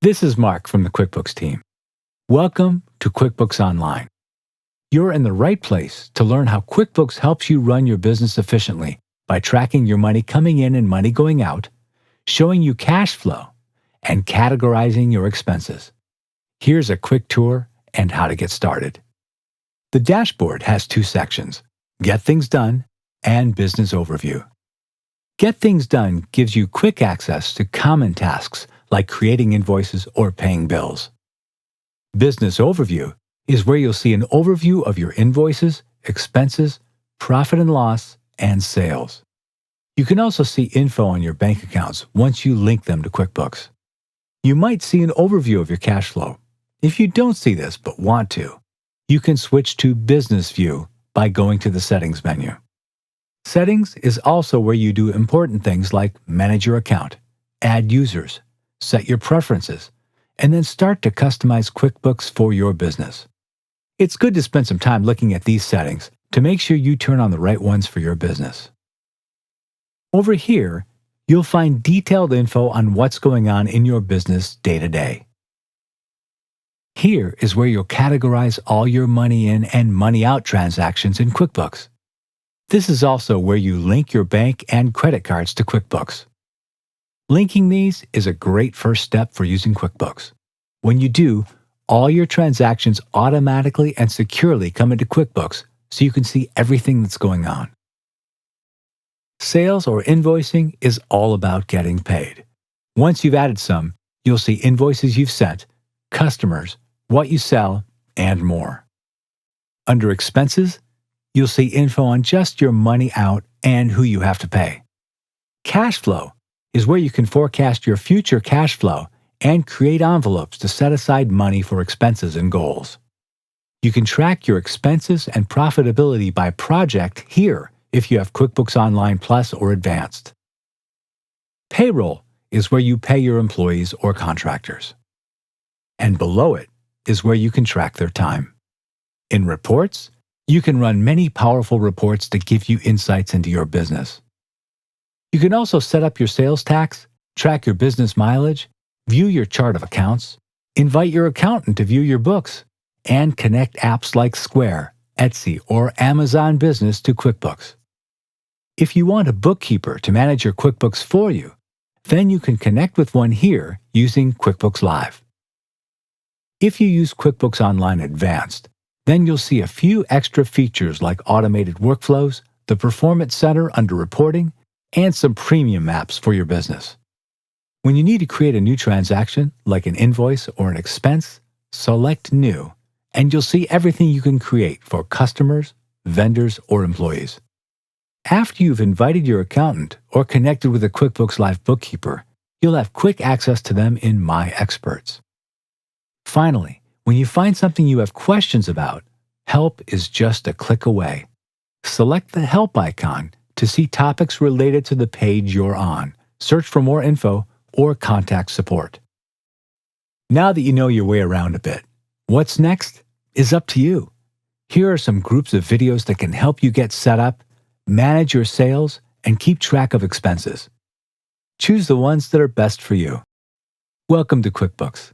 This is Mark from the QuickBooks team. Welcome to QuickBooks Online. You're in the right place to learn how QuickBooks helps you run your business efficiently by tracking your money coming in and money going out, showing you cash flow, and categorizing your expenses. Here's a quick tour and how to get started. The dashboard has two sections, Get Things Done and Business Overview. Get Things Done gives you quick access to common tasks like creating invoices or paying bills. Business Overview is where you'll see an overview of your invoices, expenses, profit and loss, and sales. You can also see info on your bank accounts once you link them to QuickBooks. You might see an overview of your cash flow. If you don't see this but want to, you can switch to Business View by going to the Settings menu. Settings is also where you do important things like manage your account, add users, set your preferences, and then start to customize QuickBooks for your business. It's good to spend some time looking at these settings to make sure you turn on the right ones for your business. Over here, you'll find detailed info on what's going on in your business day to day. Here is where you'll categorize all your money in and money out transactions in QuickBooks. This is also where you link your bank and credit cards to QuickBooks. Linking these is a great first step for using QuickBooks. When you do, all your transactions automatically and securely come into QuickBooks so you can see everything that's going on. Sales or invoicing is all about getting paid. Once you've added some, you'll see invoices you've sent, customers, what you sell, and more. Under Expenses, you'll see info on just your money out and who you have to pay. Cash flow is where you can forecast your future cash flow and create envelopes to set aside money for expenses and goals. You can track your expenses and profitability by project here if you have QuickBooks Online Plus or Advanced. Payroll is where you pay your employees or contractors. And below it is where you can track their time. In Reports, you can run many powerful reports to give you insights into your business. You can also set up your sales tax, track your business mileage, view your chart of accounts, invite your accountant to view your books, and connect apps like Square, Etsy, or Amazon Business to QuickBooks. If you want a bookkeeper to manage your QuickBooks for you, then you can connect with one here using QuickBooks Live. If you use QuickBooks Online Advanced, then you'll see a few extra features like automated workflows, the Performance Center under Reporting, and some premium apps for your business. When you need to create a new transaction, like an invoice or an expense, select New, and you'll see everything you can create for customers, vendors, or employees. After you've invited your accountant or connected with a QuickBooks Live bookkeeper, you'll have quick access to them in My Experts. Finally, when you find something you have questions about, help is just a click away. Select the Help icon to see topics related to the page you're on, search for more info, or contact support. Now that you know your way around a bit, what's next is up to you. Here are some groups of videos that can help you get set up, manage your sales, and keep track of expenses. Choose the ones that are best for you. Welcome to QuickBooks.